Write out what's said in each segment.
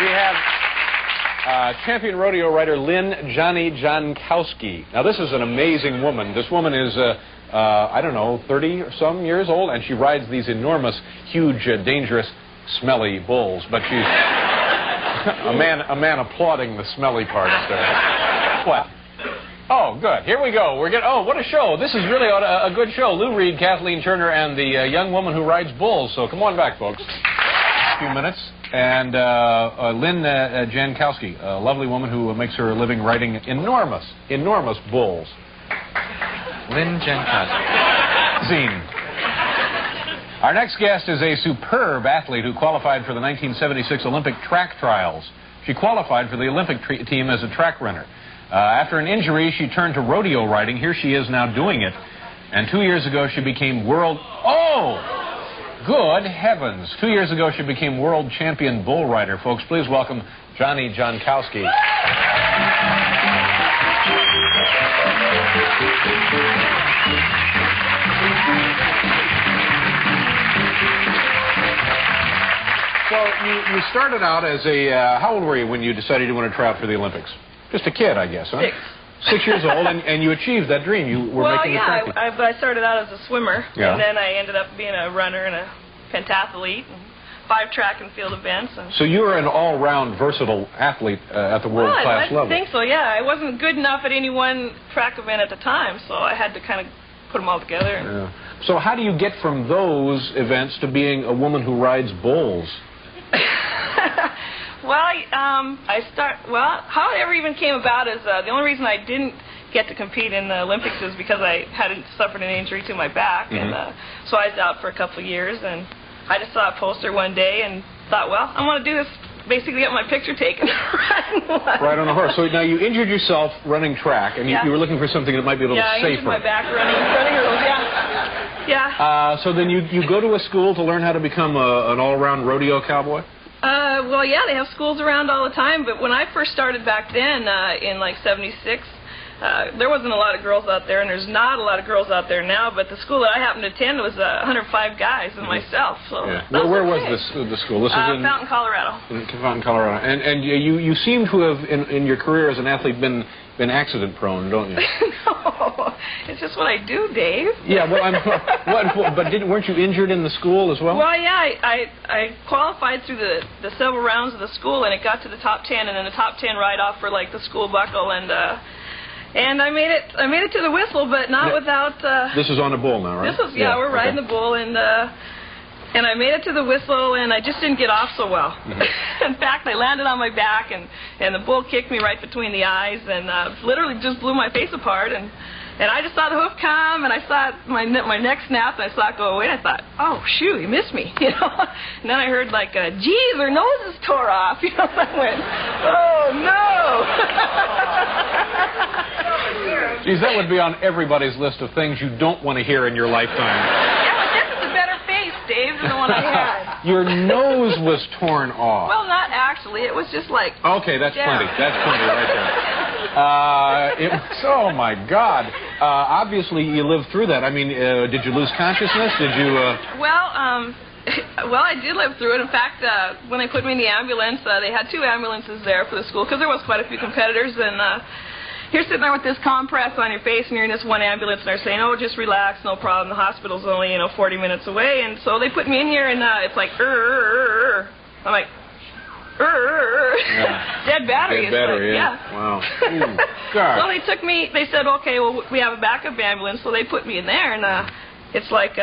We have champion rodeo rider Lynn Johnny Jankowski. Now, this is an amazing woman. This woman is, I don't know, 30 or some years old, and she rides these enormous, huge, dangerous, smelly bulls. But she's a man applauding the smelly part up there. What? Oh, good. Here we go. Oh, what a show. This is really a good show. Lou Reed, Kathleen Turner, and the young woman who rides bulls. So come on back, folks. A few minutes. And Lynn Jankowski, a lovely woman who makes her living riding enormous bulls. Lynn Jankowski. Scene. Our next guest is a superb athlete who qualified for the 1976 Olympic track trials. She qualified for the Olympic team as a track runner. After an injury, she turned to rodeo riding. Here she is now doing it. And 2 years ago, she became good heavens. 2 years ago, she became world champion bull rider. Folks, please welcome Johnny Jankowski. So you started out as how old were you when you decided you wanted to try out for the Olympics? Just a kid, I guess, huh? 6 years old, and you achieved that dream. You were making a track team. I started out as a swimmer, yeah. And then I ended up being a runner and a pentathlete, and 5 track and field events. So you were an all-round, versatile athlete at the world-class level. I think so, yeah. I wasn't good enough at any one track event at the time, so I had to kind of put them all together. Yeah. So how do you get from those events to being a woman who rides bulls? How it ever even came about is the only reason I didn't get to compete in the Olympics is because I hadn't suffered an injury to my back, and so I was out for a couple of years, and I just saw a poster one day and thought, well, I want to do this, basically get my picture taken. Right on a horse. So now you injured yourself running track, and you were looking for something that might be a little safer. Yeah, I injured my back running rules, yeah. So then you go to a school to learn how to become an all-around rodeo cowboy? Well, yeah, they have schools around all the time, but when I first started back then, in like 76, there wasn't a lot of girls out there, and there's not a lot of girls out there now, but the school that I happened to attend was 105 guys and myself. So yeah. Where was the school? This is in Fountain, Colorado. In Fountain, Colorado. And you seem to have, in your career as an athlete, been accident-prone, don't you? No, it's just what I do, Dave. Yeah, well, weren't you injured in the school as well? Well, yeah, I qualified through the several rounds of the school, and it got to the top 10, and then the top 10 right off for like the school buckle, and I made it to the whistle, but not without. This is on a bull now, right? This is we're riding the bull, and I made it to the whistle, and I just didn't get off so well. In fact, I landed on my back, and the bull kicked me right between the eyes, and literally just blew my face apart. And I just saw the hoof come, and I saw my neck snap, and I saw it go away, and I thought, oh, shoot, you missed me, you know. And then I heard like, geez, their noses tore off, you know. I went, oh, no. Geez, that would be on everybody's list of things you don't want to hear in your lifetime. Yeah, but this is a better face, Dave, than the one I had. Your nose was torn off. Well, not actually. It was just like... Okay, that's plenty. That's plenty right there. Oh, my God. Obviously, you lived through that. I mean, did you lose consciousness? Did you... Well, I did live through it. In fact, when they put me in the ambulance, they had 2 ambulances there for the school, because there was quite a few competitors, and... You're sitting there with this compress on your face, and you're in this one ambulance, and they're saying, oh, just relax, no problem. The hospital's only, 40 minutes away. And so they put me in here, and it's like, I'm like, Dead battery. Dead battery, like, yeah. Wow. Ooh, God. So they took me, they said, okay, well, we have a backup ambulance. So they put me in there, and it's like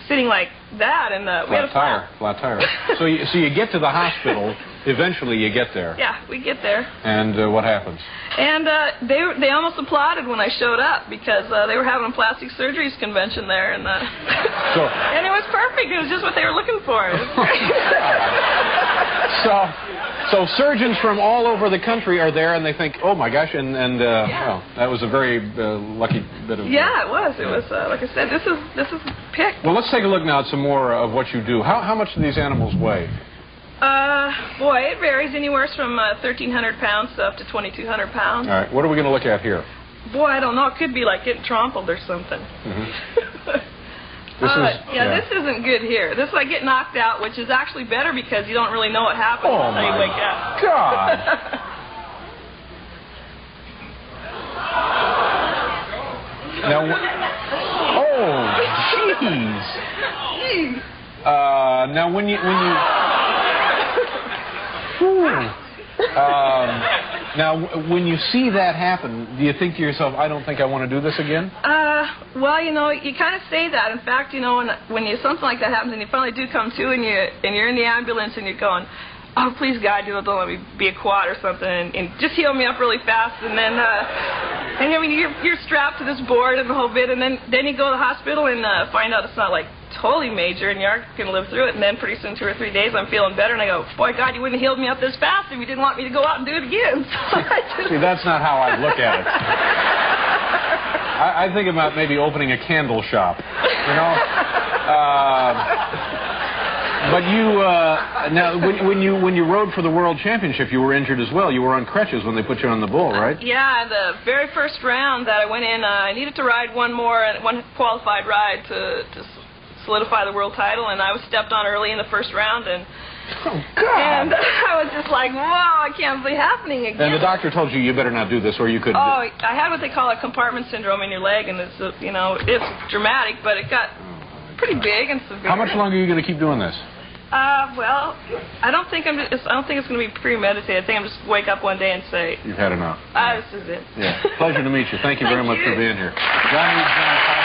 sitting like that, and we had a flat tire. So you get to the hospital. Eventually, you get there. Yeah, we get there. And what happens? And they almost applauded when I showed up, because they were having a plastic surgeries convention there, and and it was perfect. It was just what they were looking for. So surgeons from all over the country are there, and they think, oh my gosh, well, that was a very lucky bit of. Yeah, it was. It was like I said. This is picked. Well, let's take a look now at some more of what you do. How much do these animals weigh? Boy, it varies anywhere from 1,300 pounds to up to 2,200 pounds. All right, what are we going to look at here? Boy, I don't know. It could be like getting trampled or something. This isn't good here. This I get knocked out, which is actually better because you don't really know what happened until you wake up. God! Now, jeez. Now, when you now, when you see that happen, do you think to yourself, I don't think I want to do this again? Well, you know, you kind of say that. In fact, you know, when something like that happens and you finally do come to and you're in the ambulance and you're going, oh, please, God, don't let me be a quad or something, and just heal me up really fast. And then, and I mean, you're strapped to this board and the whole bit, and then you go to the hospital and find out it's not like totally major and you are going to live through it. And then pretty soon, 2 or 3 days, I'm feeling better, and I go, boy, God, you wouldn't have healed me up this fast if you didn't want me to go out and do it again. So See, that's not how I look at it. I think about maybe opening a candle shop, you know. But you now, when you rode for the World Championship, you were injured as well. You were on crutches when they put you on the bull, right? Yeah, the very first round that I went in, I needed to ride one qualified ride to solidify the world title, and I was stepped on early in the first round, and and I was just like, whoa, I can't believe happening again. And the doctor told you better not do this, or you could. Oh, I had what they call a compartment syndrome in your leg, and it's it's dramatic, but it got pretty big and severe. How much longer are you going to keep doing this? Well, I don't think it's going to be premeditated. I think I'm just wake up one day and say, you've had enough. This is it. Yeah. Pleasure to meet you. Thank you very much for being here. Johnny John